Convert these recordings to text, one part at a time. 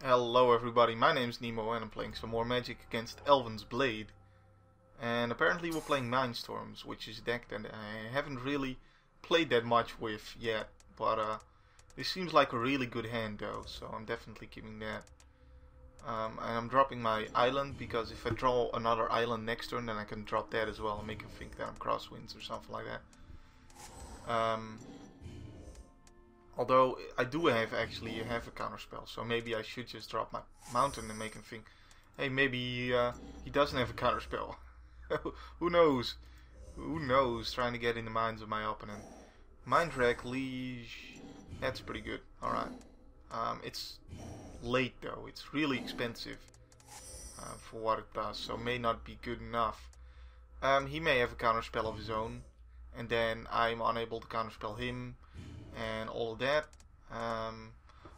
Hello everybody, my name's Nemo and I'm playing some more Magic against Elven's Blade. And apparently we're playing Mindstorms, which is a deck that I haven't really played that much with yet. But this seems like a really good hand though, so I'm definitely keeping that. And I'm dropping my island, because if I draw another island next turn, then I can drop that as well and make him think that I'm crosswinds or something like that. Although I do have a counterspell, so maybe I should just drop my mountain and make him think, hey, maybe he doesn't have a counterspell. Who knows? Who knows? Trying to get in the minds of my opponent. Mindwreck, Liege, that's pretty good. Alright. It's late though, it's really expensive for what it does, so may not be good enough. He may have a counterspell of his own, and then I'm unable to counterspell him. And all of that.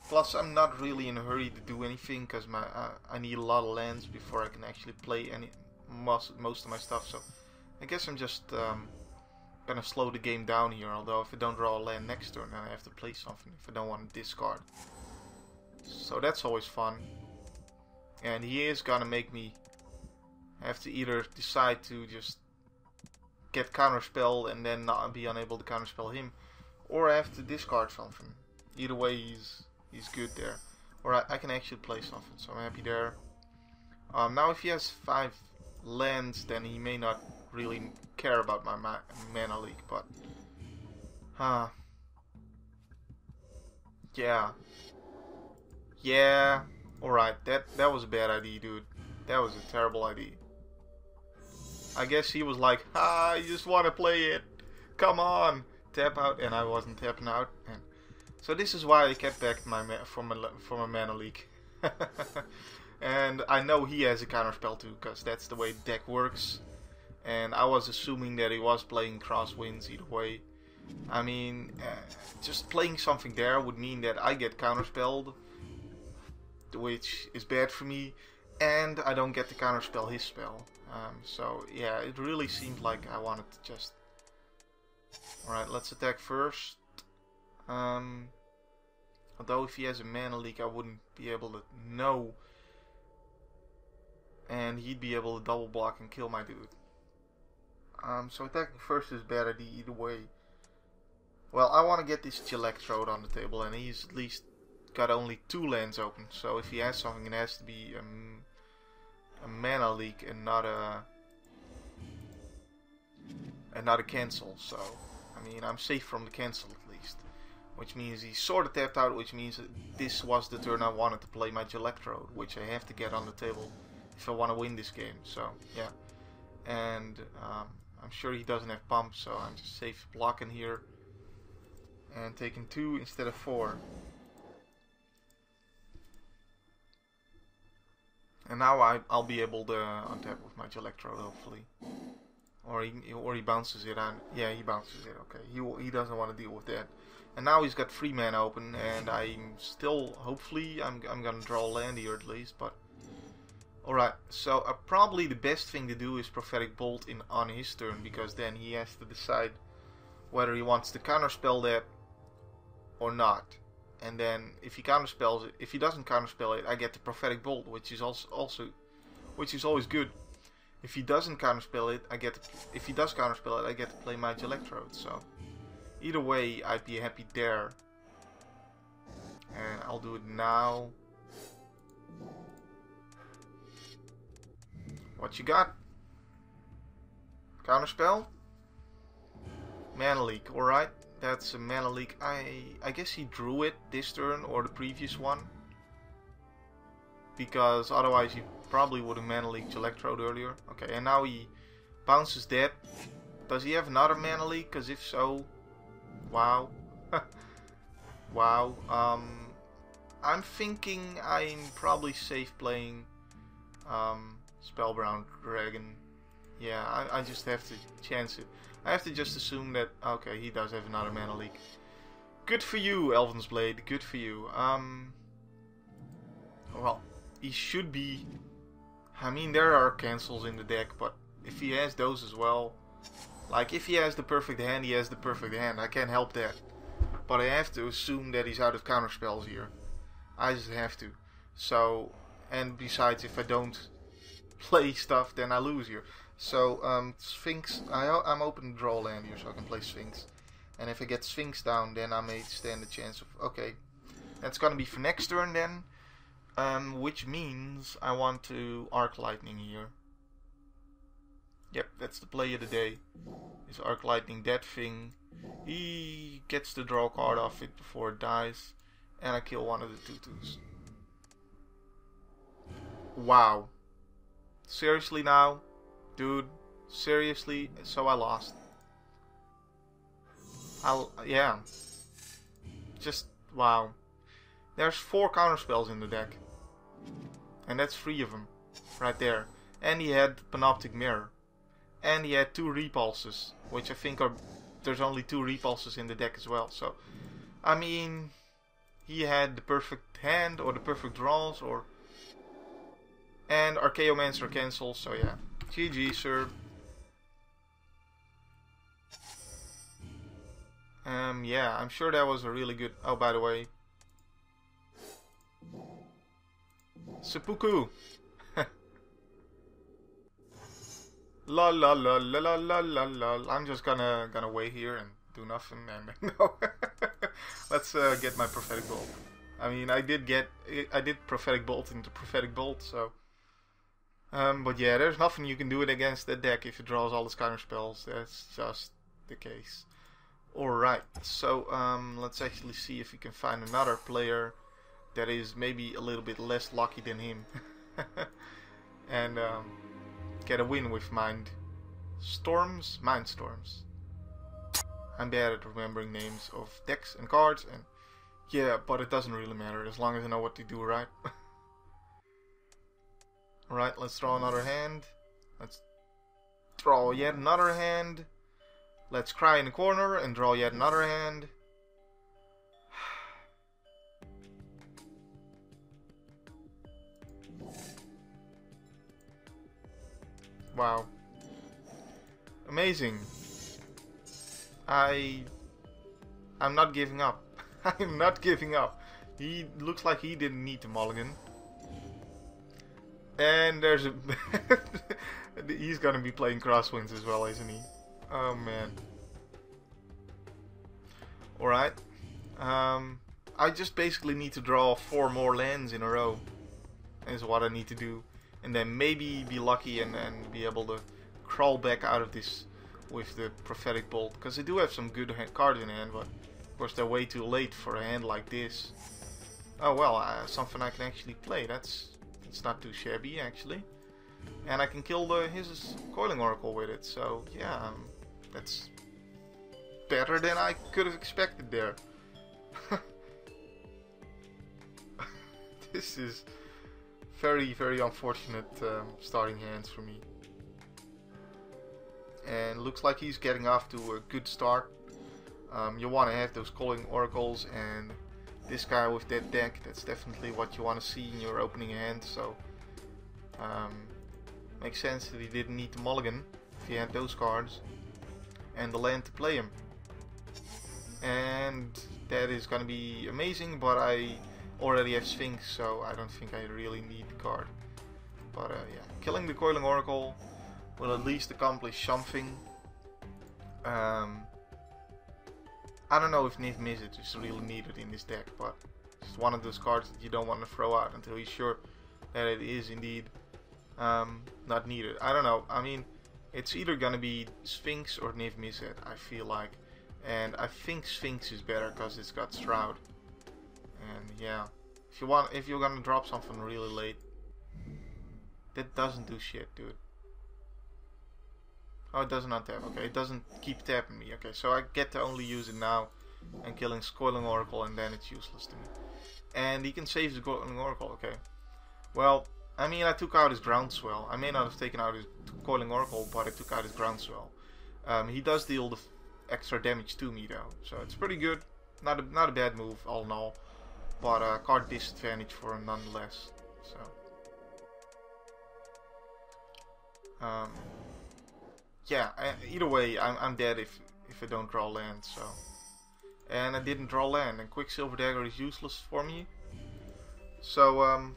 Plus, I'm not really in a hurry to do anything, because I need a lot of lands before I can actually play most of my stuff. So I guess I'm just gonna slow the game down here. Although if I don't draw a land next turn, then I have to play something if I don't want to discard. So that's always fun. And he is gonna make me have to either decide to just get counterspelled and then not be unable to counterspell him, or I have to discard something. Either way, he's good there. Or I can actually play something, so I'm happy there. Now if he has 5 lands, then he may not really care about my mana leak, but... Yeah, alright, that was a bad idea, dude. That was a terrible idea. I guess he was like, I just want to play it. Come on. Tap out, and I wasn't tapping out, and so this is why I kept back my from a mana leak. And I know he has a counterspell too, because that's the way the deck works. And I was assuming that he was playing crosswinds either way. I mean, just playing something there would mean that I get counterspelled, which is bad for me, and I don't get to counterspell his spell. So yeah, it really seemed like I wanted to just... Alright, let's attack first. Although if he has a mana leak, I wouldn't be able to know. And he'd be able to double block and kill my dude. So attacking first is a bad idea either way. Well, I want to get this Electrode on the table, and he's at least got only 2 lands open. So if he has something, it has to be a mana leak and not a cancel. So I mean, I'm safe from the cancel at least. Which means he's sort of tapped out, which means that this was the turn I wanted to play my Electrode, which I have to get on the table if I want to win this game. So, yeah. And I'm sure he doesn't have pump, so I'm just safe blocking here. And taking 2 instead of 4. And now I'll be able to untap with my Electrode, hopefully. Or he bounces it on. Yeah, he bounces it. Okay, he doesn't want to deal with that. And now he's got 3 mana open, and I'm still, hopefully, I'm gonna draw a land here at least. But alright, so probably the best thing to do is Prophetic Bolt on his turn, because then he has to decide whether he wants to counterspell that or not. And then if he counterspells it, if he doesn't counterspell it, I get the Prophetic Bolt, which is which is always good. If he doesn't counterspell it, if he does counterspell it, I get to play my Electrode. So either way, I'd be happy there. And I'll do it now. What you got? Counterspell? Mana leak, alright. That's a mana leak. I guess he drew it this turn or the previous one. Because otherwise he probably would have mana leaked Electrode earlier. Okay, and now he bounces that. Does he have another mana leak? Because if so, wow. Wow. I'm thinking I'm probably safe playing Spellbound Dragon. Yeah, I just have to chance it. I have to just assume that, okay, he does have another mana leak. Good for you, Elven's Blade. Good for you. Well, he should be... I mean, there are cancels in the deck, but if he has those as well... Like, if he has the perfect hand, he has the perfect hand. I can't help that. But I have to assume that he's out of counterspells here. I just have to. So, and besides, if I don't play stuff, then I lose here. So, Sphinx, I'm open to draw land here, so I can play Sphinx. And if I get Sphinx down, then I may stand a chance of, okay, that's gonna be for next turn then. Which means I want to Arc Lightning here. Yep, that's the play of the day. Is Arc Lightning that thing. He gets to draw a card off it before it dies. And I kill one of the 2/2s. Wow. Seriously now? Dude, seriously? So I lost. Yeah. Just, wow. There's 4 counterspells in the deck. And that's 3 of them. Right there. And he had Panoptic Mirror. And he had 2 repulses. Which I think are... There's only 2 repulses in the deck as well. So, I mean... He had the perfect hand or the perfect draws or... And Archaeomancer cancels, so yeah. GG, sir. Yeah, I'm sure that was a really good... Oh, by the way. Seppuku! La la la la la la la la. I'm just gonna wait here and do nothing and... No. Let's get my Prophetic Bolt. I mean, I did Prophetic Bolt into Prophetic Bolt, so... but yeah, there's nothing you can do it against that deck if it draws all its counter spells. That's just the case. Alright, so let's actually see if we can find another player that is maybe a little bit less lucky than him. And get a win with Mindstorms. I'm bad at remembering names of decks and cards, and yeah, but it doesn't really matter as long as I know what to do, right? Alright, let's draw another hand. Let's draw yet another hand. Let's cry in the corner and draw yet another hand. Wow. Amazing. I'm not giving up. I'm not giving up. He looks like he didn't need to mulligan. And there's a... He's gonna be playing Crosswinds as well, isn't he? Oh man. Alright. I just basically need to draw 4 more lands in a row. Is what I need to do. And then maybe be lucky and be able to crawl back out of this with the Prophetic Bolt. Because I do have some good cards in hand, but of course they're way too late for a hand like this. Oh well, something I can actually play. It's not too shabby actually. And I can kill his Coiling Oracle with it. So yeah, that's better than I could have expected there. This is very, very unfortunate starting hands for me. And looks like he's getting off to a good start. You want to have those Coiling Oracles, and this guy with that deck, that's definitely what you want to see in your opening hand. So makes sense that he didn't need to mulligan if he had those cards and the land to play him. And that is gonna be amazing, but I already have Sphinx, so I don't think I really need the card. But yeah, killing the Coiling Oracle will at least accomplish something. I don't know if Niv Mizzet is really needed in this deck, but it's one of those cards that you don't want to throw out until you're sure that it is indeed not needed. I don't know. I mean, it's either gonna be Sphinx or Niv Mizzet, I feel like. And I think Sphinx is better because it's got Shroud. And yeah, if you're gonna drop something really late, that doesn't do shit, dude. Oh, it does not tap. Okay, it doesn't keep tapping me. Okay, so I get to only use it now and killing Coiling Oracle, and then it's useless to me. And he can save the Coiling Oracle. Okay. Well, I mean, I took out his Groundswell. I may not have taken out his Coiling Oracle, but I took out his Groundswell. He does deal the extra damage to me though, so it's pretty good. Not a bad move all in all, but card disadvantage for him nonetheless. So yeah, either way, I'm dead if I don't draw land. So, and I didn't draw land, and Quicksilver Dagger is useless for me. So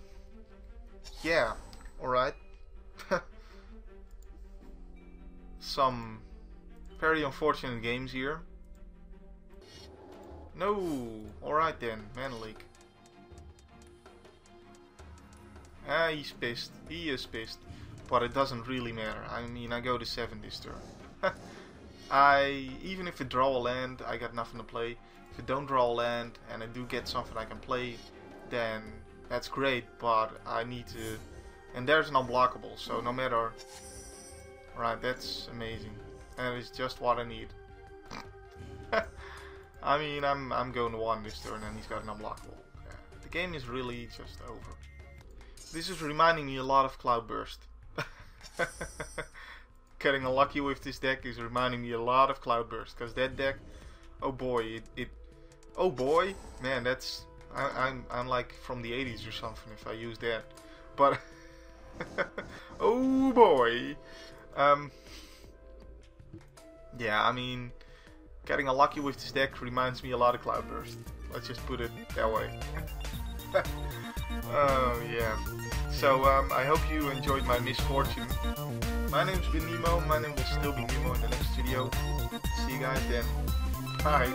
yeah, alright. Some very unfortunate games here. No, alright then, Mana Leak. Ah, he's pissed. He is pissed. But it doesn't really matter. I mean, I go to 7 this turn. Even if I draw a land, I got nothing to play. If I don't draw a land and I do get something I can play, then that's great, but I need to... And there's an unblockable, so no matter... Right, that's amazing. That is just what I need. I mean, I'm going to 1 this turn and he's got an unblockable. Yeah, the game is really just over. This is reminding me a lot of Cloudburst. Getting unlucky with this deck is reminding me a lot of Cloudburst, because that deck, oh boy, oh boy, man, that's I'm like from the 80s or something if I use that, but oh boy, yeah, I mean, getting unlucky with this deck reminds me a lot of Cloudburst. Let's just put it that way. Oh yeah. So I hope you enjoyed my misfortune. My name's been Nemo. My name will still be Nemo in the next video. See you guys then. Bye.